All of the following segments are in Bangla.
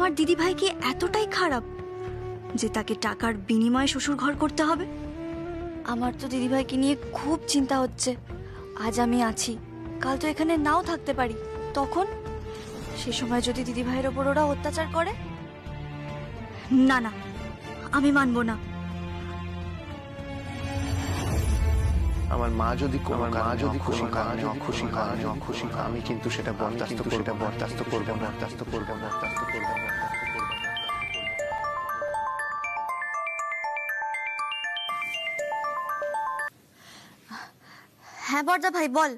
আমার দিদি ভাই কি এতটাই খারাপ যে তাকে টাকার বিনিময়ে শ্বশুর ঘর করতে হবে? আমার তো দিদি ভাইকে নিয়ে খুব চিন্তা হচ্ছে। আজ আমি আছি, কাল তো এখানে নাও থাকতে পারি। তখন সে সময় যদি দিদি ভাইয়ের ওপর ওরা অত্যাচার করে, না না, আমি মানব না। আমার মা যদি খুশি আমি কিন্তু সেটা বরদাস্ত করব না। হ্যাঁ বর্দা ভাই বল।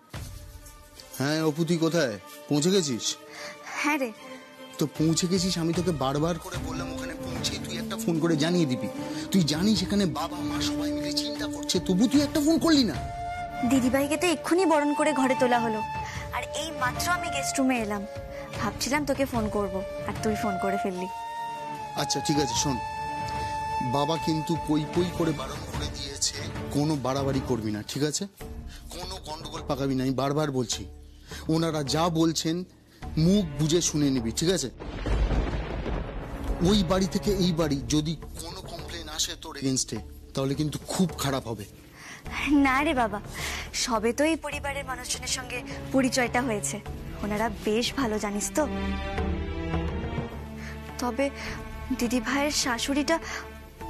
হ্যাঁ অপু, তুই কোথায় পৌঁছে গেছিস? হ্যাঁ রে। তো পৌঁছে গেছিস, আমি তোকে বারবার করে বললাম ওখানে পৌঁছে তুই একটা ফোন করে জানিয়ে দিবি। তুই জানিস এখানে বাবা মা সবাই মিলে চিন্তা করছে, তবু তুই একটা ফোন করলি না। দিদিভাইকে তো এক্ষুনি বরণ করে ঘরে তোলা হলো, আর এই মাত্র আমি গেস্ট রুমে এলাম। ভাবছিলাম তোকে ফোন করব, আর তুই ফোন করে ফেললি। আচ্ছা ঠিক আছে, শোন, বাবা কিন্তু পই পই করে বারণ করে দিয়েছে কোনো বাড়াবাড়ি করবি না, ঠিক আছে? কোনো গন্ডগোল পাকাবি না, আমি বারবার বলছি। ওনারা যা বলছেন মুখ বুঝে শুনে নিবি, ঠিক আছে? ওই বাড়ি থেকে এই বাড়ি যদি কোনো কমপ্লেন আসে তোর এগেইনস্টে, তাহলে কিন্তু খুব খারাপ হবে। না রে বাবা, সবে তো এই পরিবারের মানুষজনের সঙ্গে পরিচয়টা হয়েছে, ওনারা বেশ ভালো, জানিস তো। তবে দিদি ভাইয়ের শাশুড়িটা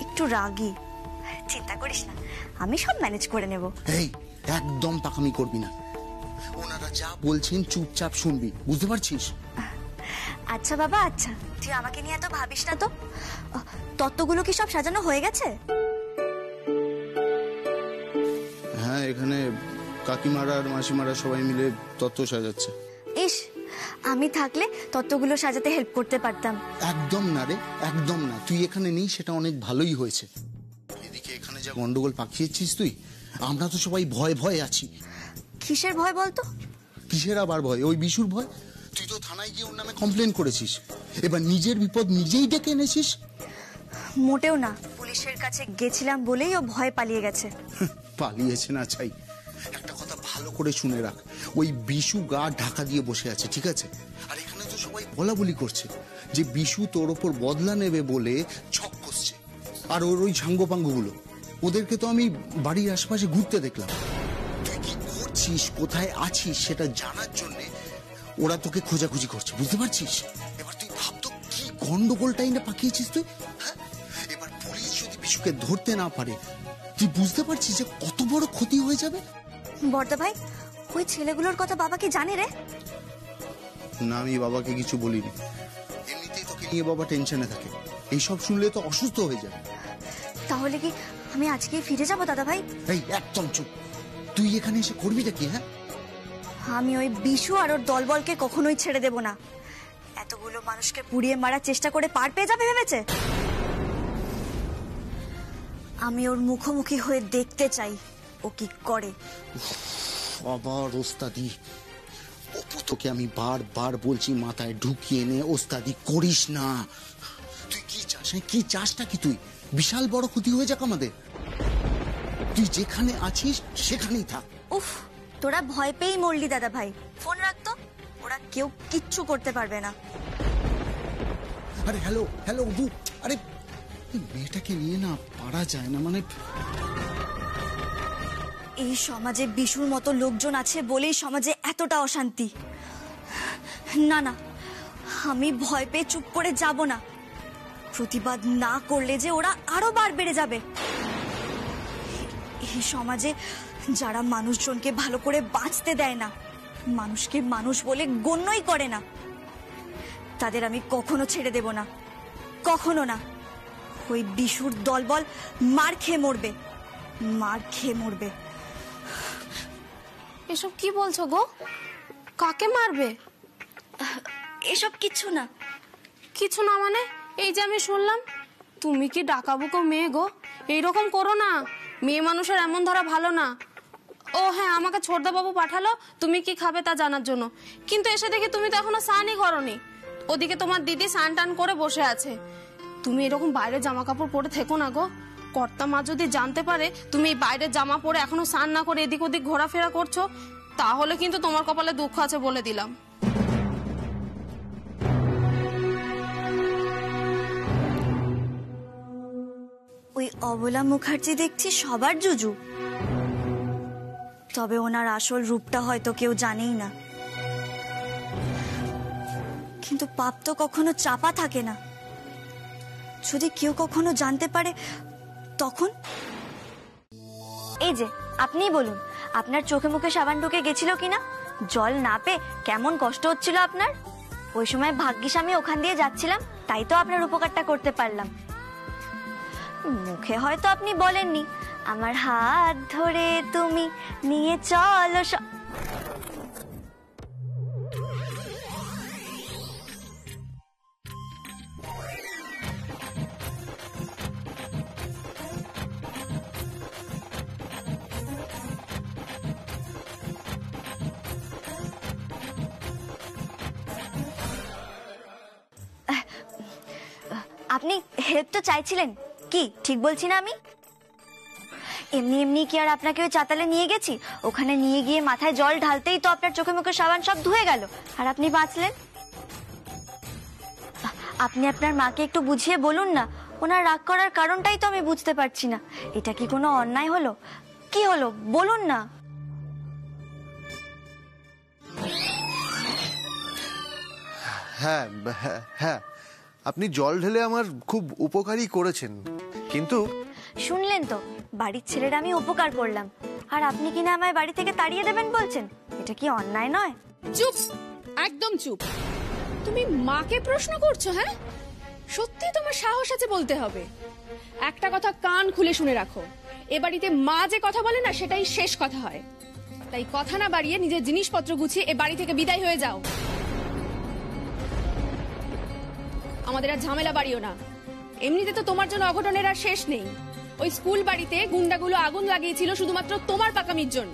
একটু রাগী। চিন্তা করিস না, আমি সব ম্যানেজ করে নেব। এই একদম পাকামি করবি না, ওনারা যা বলছেন চুপচাপ শুনবি, বুঝতে পারছিস? আচ্ছা বাবা, আচ্ছা, তুই আমাকে নিয়ে এত ভাবিস না তো। তত্ত্বগুলো কি সব সাজানো হয়ে গেছে? হ্যাঁ, এখানে কাকিমারা আর মাসিমারা সবাই মিলে তত্ত্ব সাজাচ্ছে। ইস, আমি থাকলে তত্ত্বগুলো সাজাতে হেল্প করতে পারতাম। একদম না রে, একদম না, তুই এখানে নেই সেটা অনেক ভালোই হয়েছে। এদিকে এখানে যা গন্ডগোল পাকিয়েছিস তুই, আমরা তো সবাই ভয় ভয়ে আছি। কিসের ভয় বলতো? কিসের আবার ভয়? ওই বিশুর ভয়। তুই তো থানায় গিয়ে ওর নামে কমপ্লেন করেছিস, এবার নিজের বিপদ নিজেই ডেকে এনেছিস। মোটেও না, পুলিশের কাছে গেছিলাম বলেই ও ভয় পালিয়ে গেছে। পালিয়েছে না চাই, একটা কথা ভালো করে শুনে রাখ, ওই বিশু গা ঢাকা দিয়ে বসে আছে, ঠিক আছে? আর এখানে তো সবাই বলা বলি করছে যে বিশু তোর ওপর বদলা নেবে বলে ছক কষছে। আর ওর ওই ঝাঙ্গোপাঙ্গগুলো, ওদেরকে তো আমি বাড়ির আশেপাশে ঘুরতে দেখলাম। তুই কি করছিস, কোথায় আছিস সেটা জানার জন্য ওরা তোকে খোঁজাখুঁজি করছে, বুঝতে পারছিস? এবার তুই ভাব তো কি গন্ডগোলটাই না পাকিয়েছিস তুই। হ্যাঁ, এবার পুলিশ যদি বিশুকে ধরতে না পারে, তুই বুঝতে পারছিস যে কত বড় ক্ষতি হয়ে যাবে? বর্দা ভাই, ওই ছেলেগুলোর কথা বাবা কি জানে রে? না, আমি বাবাকে কিছু বলিনি। এমনিতেই তোকে নিয়ে বাবা টেনশনে থাকে, এইসব শুনলে তো অসুস্থ হয়ে যাবে। তাহলে কি আমি আজকেই ফিরে যাবো দাদা ভাই? এই একদম চুপ, তুই এখানে এসে করবিটা কি? হ্যাঁ, আমি ওই বিশু আর ওর দলবলকে কখনোই ছেড়ে দেব না। এতগুলো মানুষকে পুড়িয়ে মারার চেষ্টা করে পার পেয়ে যাবে ভেবেছে? আমি ওর মুখোমুখি হয়ে দেখতে চাই ও কি করে। আবার ওস্তাদি, অপু তোকে আমি বারবার বলছি মাথায় ঢুকিয়ে নে ওস্তাদি করিস না। তুই কি চাস? কি চাসটা কি তুই? বিশাল বড় ক্ষতি হয়ে যাক আমাদের। তুই যেখানে আছিস সেখানেই থাক। উফ, তোরা ভয় পেয়েই মরলি দাদা ভাই। ফোন রাখতো, ওরা কেউ কিচ্ছু করতে পারবে না। আরে হ্যালো হ্যালো অপু, আরে মেয়েটাকে নিয়ে না পারা যায় না, মানে এই সমাজে বিশুর মতো লোকজন আছে বলেই সমাজে এতটা অশান্তি। না না, আমি ভয় পেয়ে চুপ করে যাব না। প্রতিবাদ না করলে যে ওরা আরো বার বেড়ে যাবে। এই সমাজে যারা মানুষজনকে ভালো করে বাঁচতে দেয় না, মানুষকে মানুষ বলে গণ্যই করে না, তাদের আমি কখনো ছেড়ে দেব না, কখনো না। ওই বিশুর দলবল মার খেয়ে মরবে, মার খেয়ে মরবে। এসব কি বলছো গো? কাকে মারবে? এসব কিছু না। কিছু না মানে? এই যে আমি শুনলাম, তুমি কি ডাকাবুকো মেয়ে গো? এইরকম করো না, মেয়ে মানুষের এমন ধরা ভালো না। ও হ্যাঁ, আমাকে ছোটদা বাবু পাঠালো তুমি কি খাবে তা জানার জন্য, কিন্তু এসে দেখি তুমি তো এখনো স্নানই করোনি। ওদিকে তোমার দিদি স্নান টান করে বসে আছে। তুমি এরকম বাইরে জামা কাপড় পরে থেকো না গো। কর্তা মা যদি জানতে পারে তুমি এই বাইরের জামা পরে এখনো স্নান না করে এদিক ওদিক ঘোরাফেরা করছো, তাহলে কিন্তু তোমার কপালে দুঃখ আছে বলে দিলাম। অবলা মুখার্জি দেখছি সবার জুজু, তবে ওনার আসল রূপটা হয়তো কেউ জানেই না। কিন্তু পাপ তো কখনো চাপা থাকে না, যদি কেউ কখনো জানতে পারে তখন। এই যে আপনিই বলুন, আপনার চোখে মুখে সাবান ঢুকে গেছিল কিনা? জল না পেয়ে কেমন কষ্ট হচ্ছিল আপনার? ওই সময় ভাগ্যিস আমি ওখান দিয়ে যাচ্ছিলাম, তাই তো আপনার উপকারটা করতে পারলাম। মুখে হয়তো আপনি বলেননি, আমার হাত ধরে তুমি নিয়ে চলো। আপনি হেল্প তো চাইছিলেন, কি ঠিক বলছি না আমি? এমনি এমনি কি আর আপনাকে ওই চাতালে নিয়ে গেছি? ওখানে নিয়ে গিয়ে মাথায় জল ঢালতেই তো আপনার চোখে মুখে সাবান সব ধুয়ে গেল, আর আপনি বাঁচলেন। আপনি আপনার মাকে একটু বুঝিয়ে বলুন না, ওনার রাগ করার কারণটাই তো আমি বুঝতে পারছি না। এটা কি কোনো অন্যায় হলো? কি হলো বলুন না। হ্যাঁ হ্যাঁ হ্যাঁ, আপনি জল ঢেলে আমার খুব উপকারই করেছেন, কিন্তু শুনলেন তো, বাড়ির ছেলেরা আমি উপকার করলাম, আর আপনি কিনা আমায় বাড়ি থেকে তাড়িয়ে দেবেন বলছেন? এটা কি অন্যায় নয়? চুপ, একদম চুপ। তুমি মাকে প্রশ্ন করছো? হ্যাঁ, সত্যি তোমার সাহস আছে বলতে হবে। একটা কথা কান খুলে শুনে রাখো, এ বাড়িতে মা যে কথা বলে না সেটাই শেষ কথা হয়। তাই কথা না বাড়িয়ে নিজের জিনিসপত্র গুছিয়ে এ বাড়ি থেকে বিদায় হয়ে যাও। আমাদের আর ঝামেলা বাড়িও না। এমনিতে তো তোমার জন্য অঘটনের আর শেষ নেই। ওই স্কুল বাড়িতে গুন্ডাগুলো আগুন লাগিয়েছিল শুধুমাত্র তোমার পাকামির জন্য।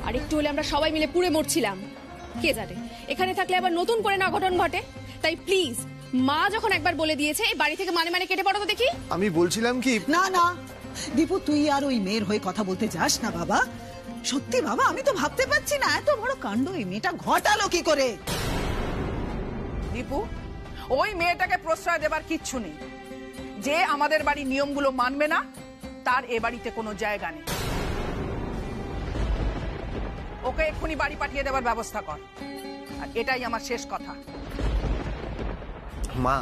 আর একটু হলে আমরা সবাই মিলে পুড়ে মরছিলাম। কে জানে এখানে থাকলে আবার নতুন করে না অঘটন ঘটে। তাই প্লিজ, মা যখন একবার বলে দিয়েছে এই বাড়ি থেকে মানে মানে কেটে পড়ো তো দেখি। আমি বলছিলাম কি, না না দীপু, তুই আর ওই মেয়ের হয়ে কথা বলতে যাস না বাবা। সত্যি বাবা, আমি তো ভাবতে পারছি না এত বড় কাণ্ড এই মেয়েটা ঘটালো কি করে। দীপু, ওই মেয়েটাকে প্রশ্রয় দেবার কিচ্ছু নেই। যে আমাদের বাড়ির নিয়মগুলো মানবে না তার এ বাড়িতে কোনো জায়গা নেই। ওকে এক্ষুনি বাড়ি পাঠিয়ে দেবার ব্যবস্থা কর, আর এটাই আমার শেষ কথা। মা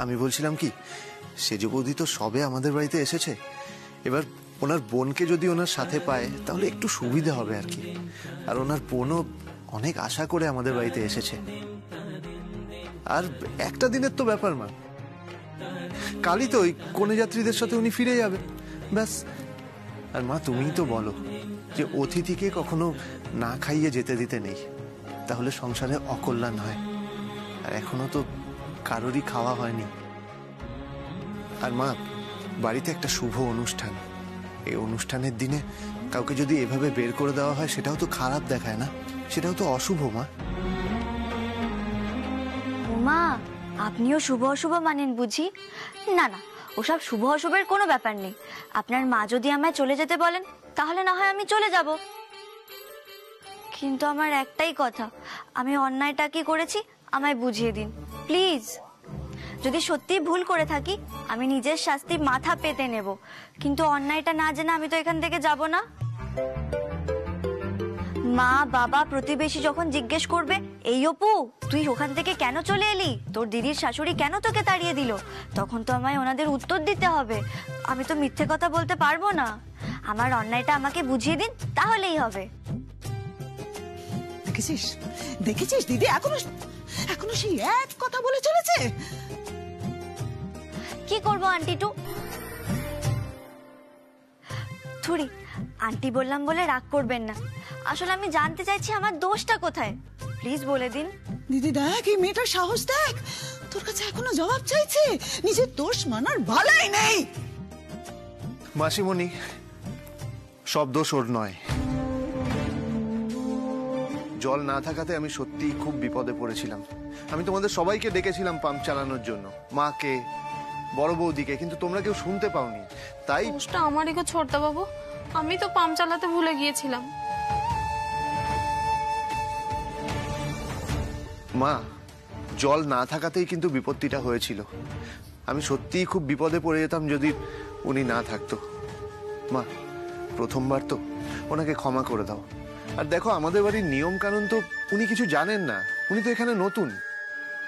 আমি বলছিলাম কি, সেজ বৌদি তো সবে আমাদের বাড়িতে এসেছে, এবার ওনার বোনকে যদি ওনার সাথে পায় তাহলে একটু সুবিধা হবে আর কি। আর ওনার বোনও অনেক আশা করে আমাদের বাড়িতে এসেছে। আর একটা দিনের তো ব্যাপার মা, কালই তো ওই কনে যাত্রীদের সাথে উনি ফিরে যাবে, ব্যাস। আর মা তুমিই তো বলো যে অতিথিকে কখনো না খাইয়ে যেতে দিতে নেই, তাহলে সংসারে অকল্যাণ হয়। আর এখনো তো কারোরই খাওয়া হয়নি। আর মা, বাড়িতে একটা শুভ অনুষ্ঠান, এই অনুষ্ঠানের দিনে কাউকে যদি এভাবে বের করে দেওয়া হয় সেটাও তো খারাপ দেখায় না, সেটাও তো অশুভ মা। মা, আপনিও শুভ অশুভ মানেন বুঝি? না না, ওসব শুভ অশুভের কোনো ব্যাপার নেই। আপনার মা যদি আমায় চলে যেতে বলেন তাহলে না হয় আমি চলে যাব, কিন্তু আমার একটাই কথা, আমি অন্যায়টা কি করেছি আমায় বুঝিয়ে দিন প্লিজ। যদি সত্যি ভুল করে থাকি আমি নিজের শাস্তি মাথা পেতে নেব, কিন্তু অন্যায়টা না জেনে আমি তো এখান থেকে যাব না। মা বাবা প্রতিবেশী যখন জিজ্ঞেস করবে, এই অপু তুই ওখান থেকে কেন চলে এলি, তোর দিদির শাশুড়ি কেন তোকে তাড়িয়ে দিল, তখন তো আমায় ওনাদের উত্তর দিতে হবে। আমি তো মিথ্যে কথা বলতে পারবো না। আমার অন্যায়টা আমাকে বুঝিয়ে দিন, তাহলেই হবে। দেখেছিস দেখেছিস দিদি, এখনো এখনো সেই এক কথা বলে চলেছে। কি করবো আন্টি টু? থুড়ি আন্টি বললাম বলে রাগ করবেন না, আসলে আমি জানতে চাইছি আমার দোষটা কোথায়, প্লিজ বলে দিন। দিদি দেখ, এই মেয়েটার সাহস দেখ, তোর কাছে এখনো জবাব চাইছে। নিজের দোষ মানার ভালাই নেই। মাসিমণি, সব দোষ ওর নয়। জল না থাকাতে আমি সত্যি খুব বিপদে পড়েছিলাম। আমি তোমাদের সবাইকে ডেকেছিলাম পাম্প চালানোর জন্য, মাকে, বড় বৌদিকে, কিন্তু তোমরা কেউ শুনতে পাওনি। তাই দোষটা আমারই গো ছোটদা বাবু, আমি তো পাম্প চালাতে ভুলে গিয়েছিলাম। মা, জল না থাকাতেই কিন্তু বিপত্তিটা হয়েছিল। আমি সত্যিই খুব বিপদে পড়ে যেতাম যদি উনি না থাকতো। মা, প্রথমবার তো, ওনাকে ক্ষমা করে দাও। আর দেখো, আমাদের বাড়ির নিয়ম কানুন তো উনি কিছু জানেন না, উনি তো এখানে নতুন।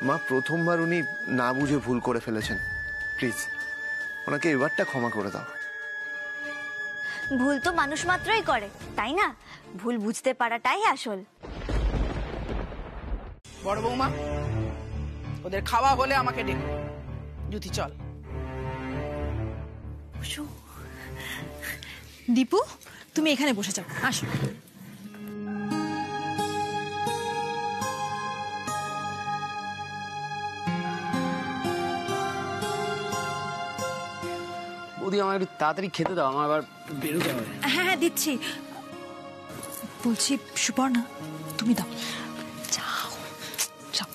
মা, প্রথমবার উনি না বুঝে ভুল করে ফেলেছেন, প্লিজ ওনাকে এবারটা ক্ষমা করে দাও। ভুল তো মানুষ মাত্রই করে, তাই না? ভুল বুঝতে পারাটাই আসল। বড় বৌমা, ওদের খাওয়া হলে আমাকে ডেকে। জ্যোতি চল। দীপু, তুমি এখানে বসে যাও, আসো। বৌদি, আমার একটু তাড়াতাড়ি খেতে দাও, আমার আবার বেরোতে হবে। হ্যাঁ হ্যাঁ দিচ্ছি। বলছি সুপর্ণা, তুমি দাও। যাও যাও।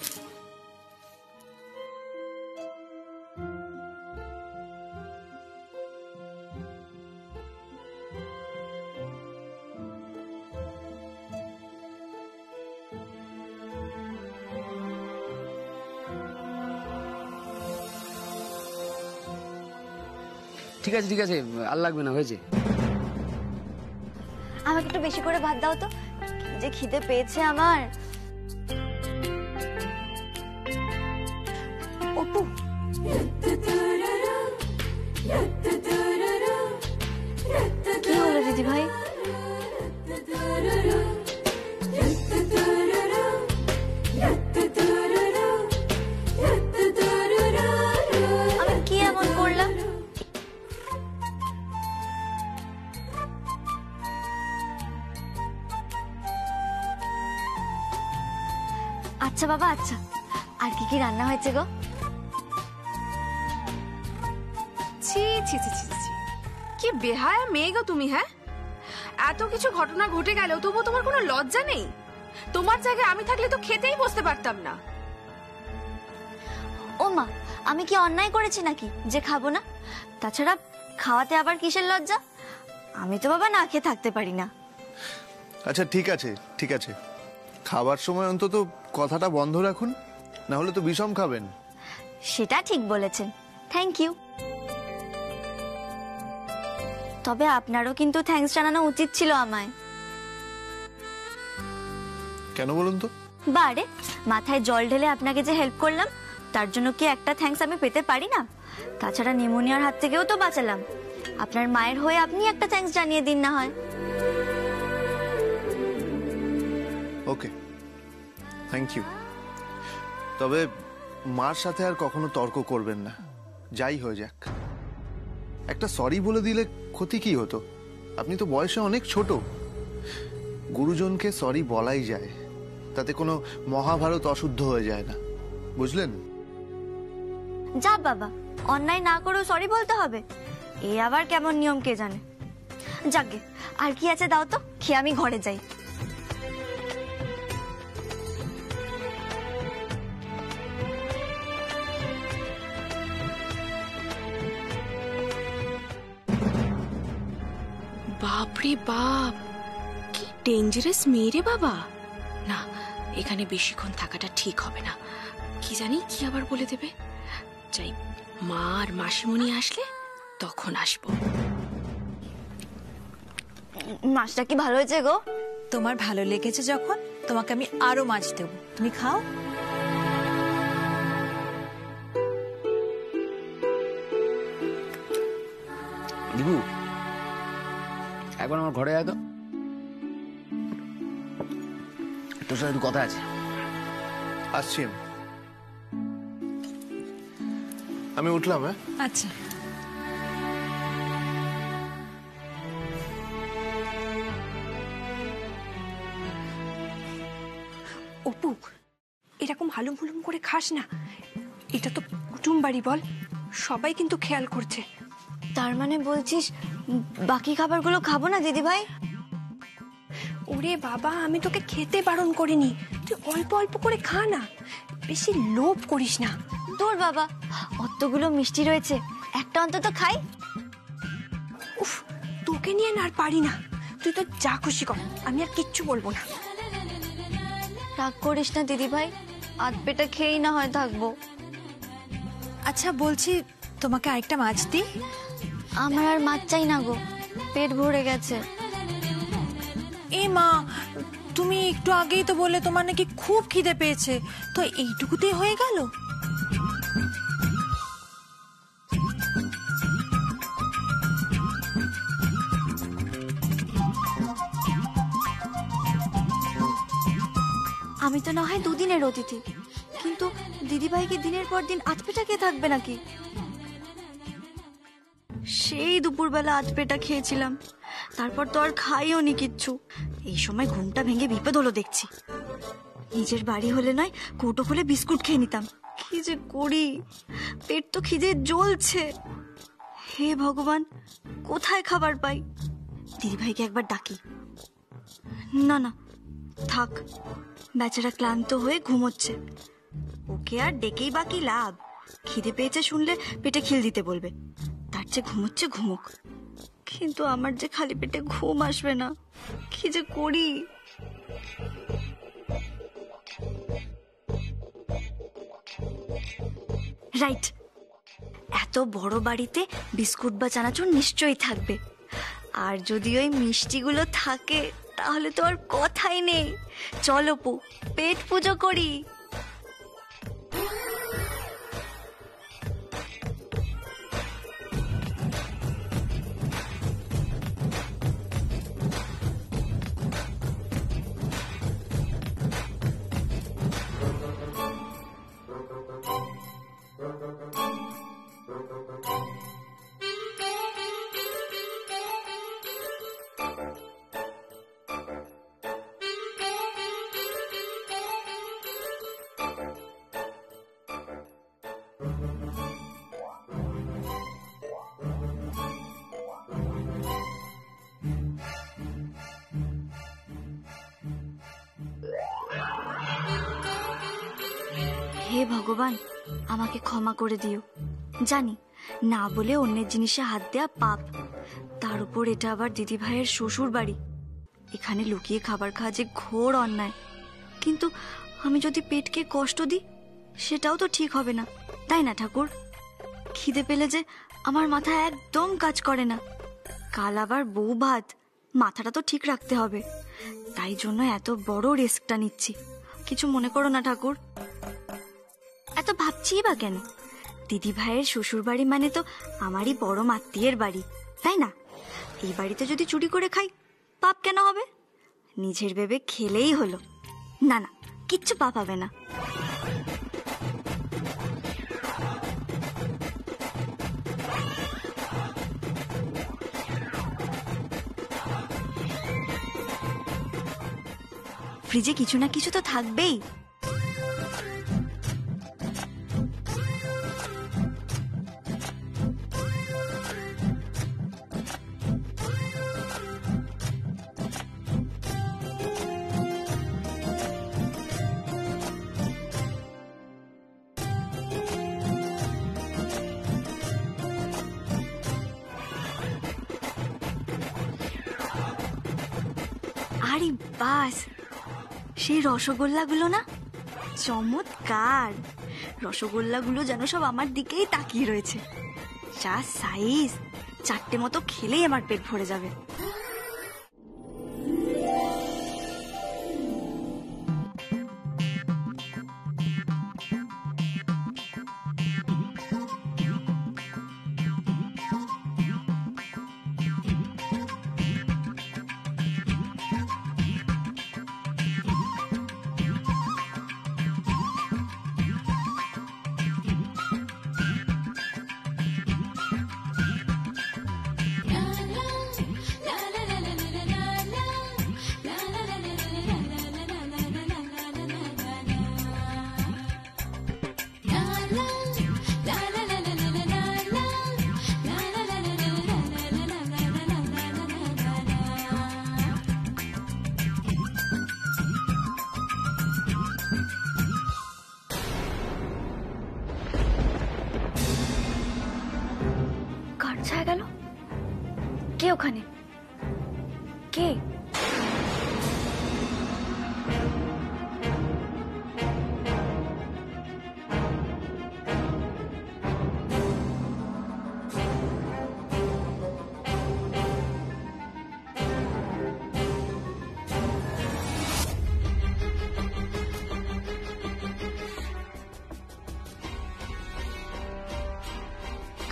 ঠিক আছে ঠিক আছে, আর লাগবে না, হয়েছে। আমাকে একটু বেশি করে ভাত দাও তো, কি যে খিদে পেয়েছে আমার। অপু, কি হলো দিদি ভাই? আমি কি এমন করলাম? আচ্ছা বাবা, আচ্ছা, আর কি কি রান্না হয়েছে গো? ছি ছি ছি ছি ছি, কি বেহায়া মেয়ে গো তুমি। হ্যাঁ, এত কিছু ঘটনা ঘটে গেলেও তবুও তোমার কোনো লজ্জা নেই? তোমার জায়গায় আমি থাকলে তো খেতেই বসতে পারতাম না। ও মা, আমি কি অন্যায় করেছি নাকি যে খাবো না? তাছাড়া খাওয়াতে আবার কিসের লজ্জা? আমি তো বাবা না খেয়ে থাকতে পারি না। আচ্ছা ঠিক আছে ঠিক আছে, খাবার সময় অন্তত কথাটা বন্ধ রাখুন, না হলে তো বিষম খাবেন। সেটা ঠিক বলেছেন, থ্যাংক ইউ। তবে আপনারও কিন্তু থ্যাঙ্কস জানানো উচিত ছিল আমায়। কেন বলুন তো? বারে, মাথায় জল ঢেলে আপনাকে যে হেল্প করলাম, তার জন্য কি একটা থ্যাঙ্কস আমি পেতে পারি না? তাছাড়া নিউমোনিয়ার হাত থেকেও তো বাঁচালাম। আপনার মায়ের হয়ে আপনি একটা থ্যাঙ্কস জানিয়ে দিন না হয়। ওকে, থ্যাংক ইউ। তবে মার সাথে আর কখনো তর্ক করবেন না, যাই হয়ে যাক। একটা সরি বলে দিলে ক্ষতি কি হতো? আপনি তো বয়সে অনেক ছোট। গুরুজনকে সরি বলাই যায়, তাতে কোনো মহাভারত অশুদ্ধ হয়ে যায় না, বুঝলেন? যা বাবা, অন্যায় না করেও সরি বলতে হবে? এ আবার কেমন নিয়ম কে জানে। যাকে, আর কি আছে দাও তো, খেয়ে আমি ঘরে যাই। বাপরে বাপ, কি ডেঞ্জারাস মেয়ে রে বাবা। না, এখানে বেশিক্ষণ থাকাটা ঠিক হবে না। কি জানি কি আবার বলে দেবে। যাই, মা আর মাসিমণি আসলে তখন আসবো। মাছটা কি ভালো হয়েছে গো? তোমার ভালো লেগেছে যখন, তোমাকে আমি আরো মাছ দেবো, তুমি খাও। দিবু, একবার আমার ঘরে আয় তো, তোর সাথে একটু কথা আছে। আসছি আমি উঠলাম। হ্যাঁ আচ্ছা। অপু, এরকম হালুম হুলুম করে খাস না, এটা তো কুটুম বাড়ি বল, সবাই কিন্তু খেয়াল করছে। তার মানে বলছিস বাকি খাবারগুলো খাবো না দিদি ভাই? ওরে বাবা, আমি তোকে খেতে বারণ করিনি, তুই অল্প অল্প করে খা না, বেশি লোভ করিস না। তোর বাবা, অতগুলো মিষ্টি রয়েছে, একটা অন্তত খাই। উফ, তোকে নিয়ে না আর পারি না, তুই তো যা খুশি কর, আমি আর কিচ্ছু বলবো না। রাগ করিস না দিদি ভাই, আধ পেটা খেয়েই না হয় থাকবো। আচ্ছা বলছি, তোমাকে আরেকটা মাছ দিই? আমার আর মাছ চাই না গো, পেট ভরে গেছে। এ মা, তুমি একটু আগেই তো বলে তোমার নাকি খুব খিদে পেয়েছে, তো এইটুকুতেই হয়ে গেল? আমি তো না হয় দুদিনের অতিথি, কিন্তু দিদিভাই কি দিনের পর দিন আধপেটা খেয়ে থাকবে নাকি? সেই দুপুরবেলা আধপেটা খেয়েছিলাম, তারপর তো আর খাইও নি কিচ্ছু। এই সময় ঘুমটা ভেঙে বিপদ হলো দেখছি। নিজের বাড়ি হলে নয় কৌটো খুলে বিস্কুট খেয়ে নিতাম, কি যে করি, পেট তো খিদে জ্বলছে। হে ভগবান, কোথায় খাবার পাই? দিদিভাইকে একবার ডাকি। না না থাক, বেচারা ক্লান্ত হয়ে ঘুমোচ্ছে, ওকে আর ডেকেই বাকি লাভ? খিদে পেয়েছে শুনলে পেটে খিল দিতে বলবে, তার চেয়ে ঘুমোচ্ছে ঘুমুক। কিন্তু আমার যে খালি পেটে ঘুম আসবে না, কি যে করি? রাইট, এত বড় বাড়িতে বিস্কুট বা চানাচুর নিশ্চয়ই থাকবে, আর যদি ওই মিষ্টিগুলো থাকে তাহলে তো আর কথাই নেই। চলো পু, পেট পুজো করি। হে ভগবান, আমাকে ক্ষমা করে দিও। জানি না বলে অন্যের জিনিসে হাত দেয়া পাপ, তার উপর এটা আবার দিদিভাইয়ের শ্বশুর বাড়ি, এখানে লুকিয়ে খাবার খাওয়া যে ঘোর অন্যায়। কিন্তু আমি যদি পেটকে কষ্ট দিই সেটাও তো ঠিক হবে না, তাই না ঠাকুর? খিদে পেলে যে আমার মাথা একদম কাজ করে না, কাল আবার বউ ভাত, মাথাটা তো ঠিক রাখতে হবে, তাই জন্য এত বড় রিস্কটা নিচ্ছি। কিছু মনে করো না ঠাকুর। এত ভাবছি বা কেন? দিদি ভাইয়ের শ্বশুর বাড়ি মানে তো আমারই বড় আত্মীয়ের বাড়ি, তাই না? এই বাড়িতে যদি চুরি করে খাই পাপ কেন হবে? নিজের ভেবে খেলেই হলো। না না, কিচ্ছু পাপ হবে না। ফ্রিজে কিছু না কিছু তো থাকবেই। আরে বাস, সেই রসগোল্লাগুলো না, চমৎকার। রসগোল্লাগুলো যেন সব আমার দিকেই তাকিয়ে রয়েছে। যা সাইজ, 4টে মতো খেলেই আমার পেট ভরে যাবে।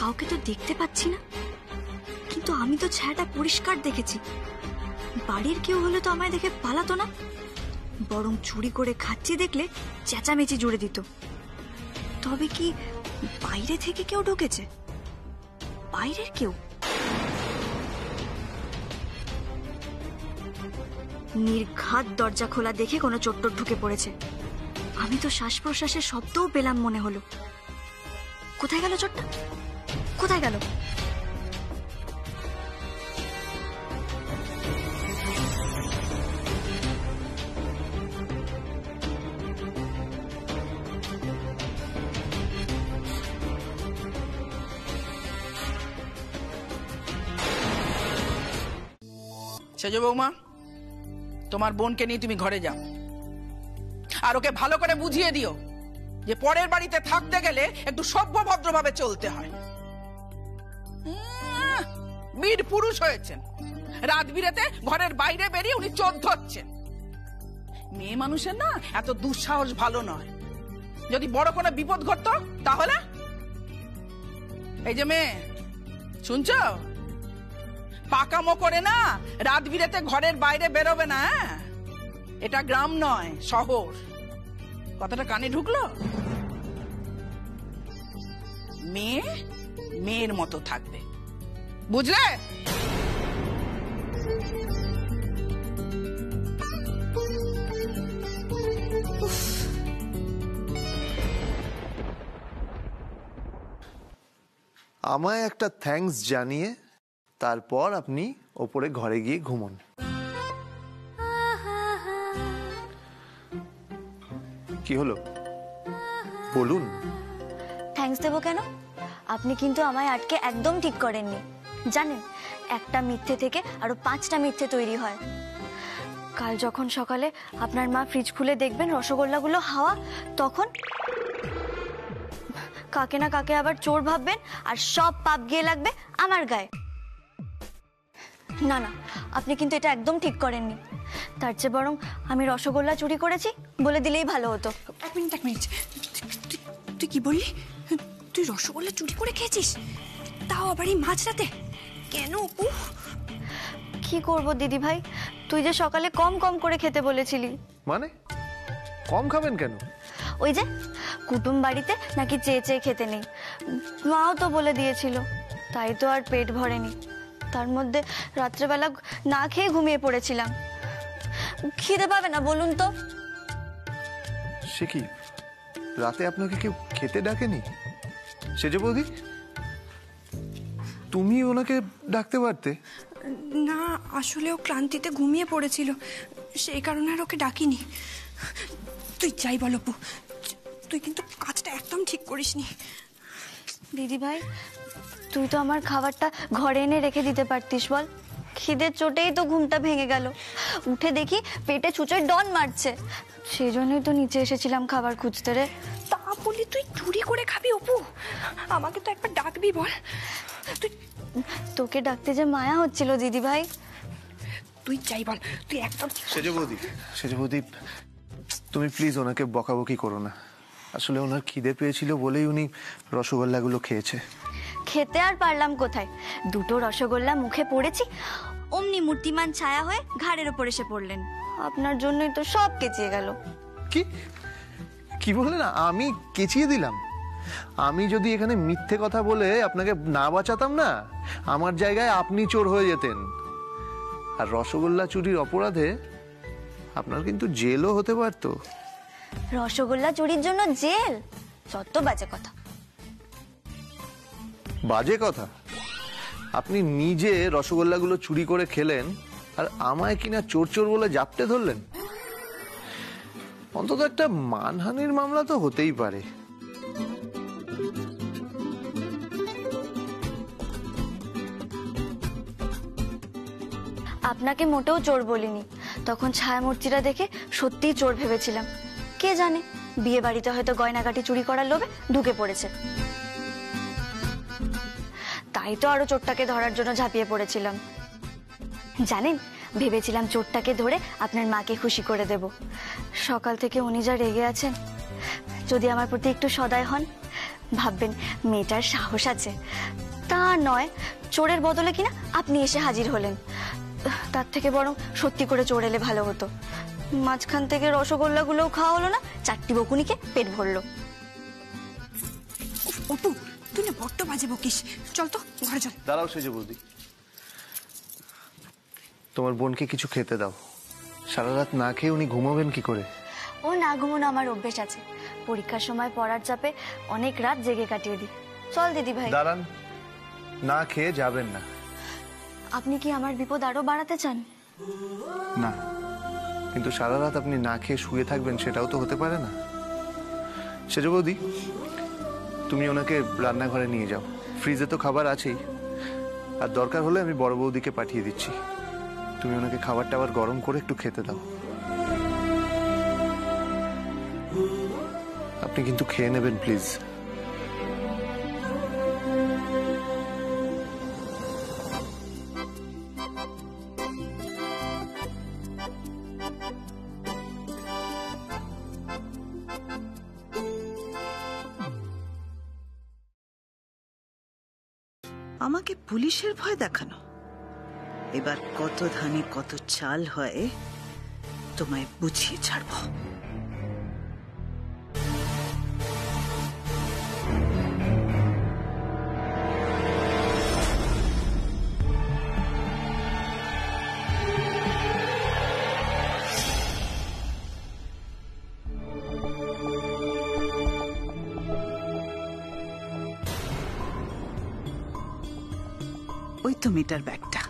কাউকে তো দেখতে পাচ্ছি না, কিন্তু আমি তো ছায়াটা পরিষ্কার দেখেছি। বাড়ির কেউ হলে তো আমায় দেখে পালাতো না, বরং চুরি করে খাচ্ছি দেখলে চেঁচামেচি জুড়ে দিত। তবে কি বাইরে থেকে কেউ ঢুকেছে? বাইরের কেউ? নির্ঘাত দরজা খোলা দেখে কোনো চোট্টর ঢুকে পড়েছে। আমি তো শ্বাস প্রশ্বাসের শব্দও পেলাম মনে হলো। কোথায় গেল চোরটা? কোথায় গেল? সেজ বৌমা, তোমার বোনকে নিয়ে তুমি ঘরে যাও, আর ওকে ভালো করে বুঝিয়ে দিও যে পরের বাড়িতে থাকতে গেলে একটু সভ্য ভদ্রভাবে চলতে হয়। বীর পুরুষ হয়েছেন, রাত বিরেতে ঘরের বাইরে বেরিয়ে উনি চোর ধরছেন। মেয়ে মানুষের না এত দুঃসাহস ভালো নয়। যদি বড় কোনো বিপদ ঘটতো তাহলে? এই যে মেয়ে, শুনছো? পাকামো করে না রাত বিরেতে ঘরের বাইরে বেরোবে না। এটা গ্রাম নয়, শহর। কথাটা কানে ঢুকলো? মেয়ে মেয়ের মতো থাকবে, বুঝলে? আমায় একটা থ্যাঙ্কস জানিয়ে তারপর আপনি ওপরে ঘরে গিয়ে ঘুমোন। কি হলো বলুন? থ্যাঙ্কস দেবো কেন? আপনি কিন্তু আমায় আটকে একদম ঠিক করেননি। জানেন, একটা মিথ্যে থেকে আরো 5টা মিথ্যে তৈরি হয়। কাল যখন সকালে আপনার মা ফ্রিজ খুলে দেখবেন রসগোল্লাগুলো হাওয়া, তখন কাকে না কাকে আবার চোর ভাববেন, আর সব পাপ গিয়ে লাগবে আমার গায়ে। না না, আপনি কিন্তু এটা একদম ঠিক করেননি। তার চেয়ে বরং আমি রসগোল্লা চুরি করেছি বলে দিলেই ভালো হতো। এক মিনিট তুই কি বললি? তুই রসগোল্লা চুরি করে খেয়েছিস, তাও আবার এই মাঝরাতে? কেন অপু? কি করব দিদি ভাই, তুই যে সকালে কম কম করে খেতে বলেছিলি। মানে কম খাবেন কেন? ওই যে কুটুম বাড়িতে নাকি চেয়ে চেয়ে খেতে নেই, মাও তো বলে দিয়েছিল, তাই তো আর পেট ভরেনি। তার মধ্যে রাত্রেবেলা না খেয়ে ঘুমিয়ে পড়েছিলাম। খিদে পাবে না বলুন তো? সে কি, রাতে আপনাকে কেউ খেতে ডাকেনি? সেজ বৌদি, তুমি ওনাকে ডাকতে পারতে। না, আসলে ও ক্লান্তিতে ঘুমিয়ে পড়েছিল, সেই কারণে আর ওকে ডাকিনি। তুই যাই বল অপু, তুই কিন্তু কাজটা একদম ঠিক করিসনি। দিদি ভাই, তুই তো আমার খাবারটা ঘরে এনে রেখে দিতে পারতিস বল। খিদের চোটেই তো ঘুমটা ভেঙে গেল। উঠে দেখি পেটে ছুঁচোয় ডন মারছে, সেই জন্যই তো নিচে এসেছিলাম খাবার খুঁজতে রে। তা বলি তুই চুরি করে খাবি অপু? আমাকে তো একবার ডাকবি বল। তুই, তোকে ডাকতে যে মায়া হচ্ছিল দিদি ভাই। তুই যাই বল, তুই একদম। সেজ বৌদি, তুমি প্লিজ ওনাকে বকাবকি করো না। আসলে ওনার খিদে পেয়েছিল বলেই উনি রসগোল্লাগুলো খেয়েছে। খেতে আর পারলাম কোথায়, দুটো রসগোল্লা মুখে পড়েছি, অমনি মূর্তিমান ছায়া হয়ে ঘাড়ের ওপর এসে পড়লেন। আপনার জন্যই তো সব কেচিয়ে গেল। কি কি বললেন? আমি কেচিয়ে দিলাম? আমি যদি এখানে মিথ্যে কথা বলে আপনাকে না বাঁচাতাম না, আমার জায়গায় আপনি চোর হয়ে যেতেন। আর রসগোল্লা চুরির অপরাধে আপনার কিন্তু জেলও হতে পারতো। রসগোল্লা চুরির জন্য জেল? যত বাজে কথা। বাজে কথা? আপনি নিজে রসগোল্লাগুলো চুরি করে খেলেন, আর আমায় কিনা চোর চোর বলে জাপটে ধরলেন। অন্তত একটা মানহানির মামলা তো হতেই পারে। আপনাকে মোটেও চোর বলিনি, তখন ছায়ামূর্তিটা দেখে সত্যিই চোর ভেবেছিলাম। কে জানে, বিয়ে বাড়িতে হয়তো গয়নাগাটি চুরি করার লোভে ঢুকে পড়েছে। তাই তো আরো চোরটাকে ধরার জন্য ঝাঁপিয়ে পড়েছিলাম। জানেন, ভেবেছিলাম চোরটাকে ধরে আপনার মাকে খুশি করে দেব। সকাল থেকে উনি যা রেগে আছেন, যদি আমার প্রতি একটু সদয় হন, ভাববেন মেয়েটার সাহস আছে। তা নয়, চোরের বদলে কিনা আপনি এসে হাজির হলেন। তার থেকে বরং সত্যি করে চোর এলে ভালো হতো। মাঝখান থেকে রসগোল্লাগুলোও খাওয়া হলো না, 4টি বকুনিকে পেট ভরলো। অপু, তুই না বড্ড বাজে বকিস। চল তো ঘরে চল। দাঁড়াও সেজ বৌদি, তোমার বোনকে কিছু খেতে দাও। সারা রাত না খেয়ে উনি ঘুমাবেন কি করে? ও না ঘুমোনো আমার অভ্যেস আছে। পরীক্ষার সময় পড়ার চাপে অনেক রাত জেগে কাটিয়ে দিই। চল দিদি ভাই। দাঁড়ান, না খেয়ে যাবেন না। আপনি কি আমার বিপদ আরো বাড়াতে চান? না, কিন্তু সারা রাত আপনি না খেয়ে শুয়ে থাকবেন সেটাও তো হতে পারে না। সেজ বৌদি, তুমি ওনাকে রান্নাঘরে নিয়ে যাও, ফ্রিজে তো খাবার আছেই। আর দরকার হলে আমি বড় বৌদিকে পাঠিয়ে দিচ্ছি। তুমি ওনাকে খাবার টাবার গরম করে একটু খেতে দাও। আপনি কিন্তু খেয়ে নেবেন প্লিজ। আমাকে পুলিশের ভয় দেখানো? এবার কত ধানে কত চাল হয় তোমায় বুঝিয়ে ছাড়বো। ওই তো মিটার ব্যাগটা।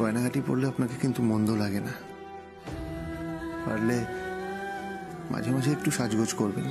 গয়নাঘাটি পড়লে আপনাকে কিন্তু মন্দ লাগে না। পারলে মাঝে মাঝে একটু সাজগোজ করবেন।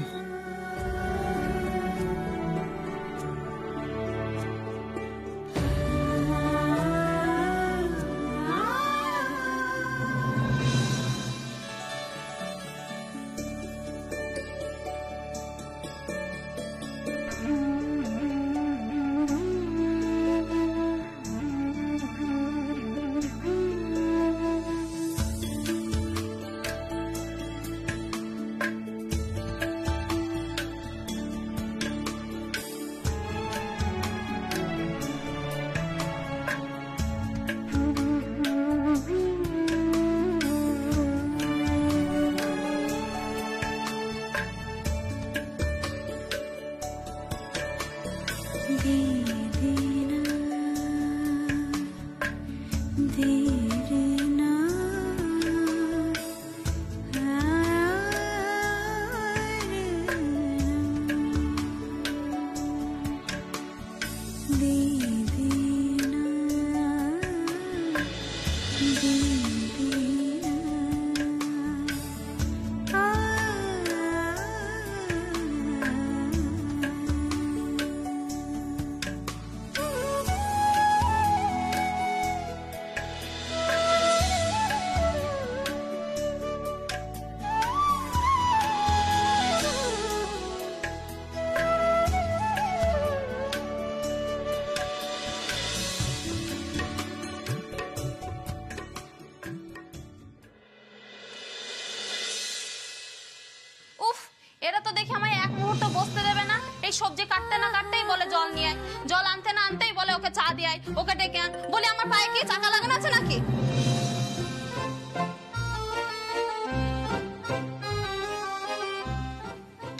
দেখে আমায় এক মুহূর্ত বসতে দেবে না। এই সবজি কাটতে না কাটতেই বলে জল নিয়ে আয়, জল আনতে না আনতেই বলে ওকে চা দিয়ে আয়, ওকে ডেকে আন। বলি আমার পায়ে কি চাকা লাগানো আছে নাকি?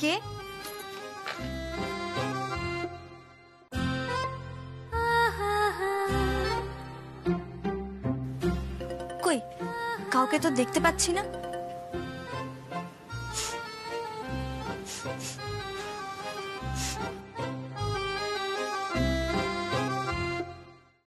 কে? কই, কাউকে তো দেখতে পাচ্ছি না।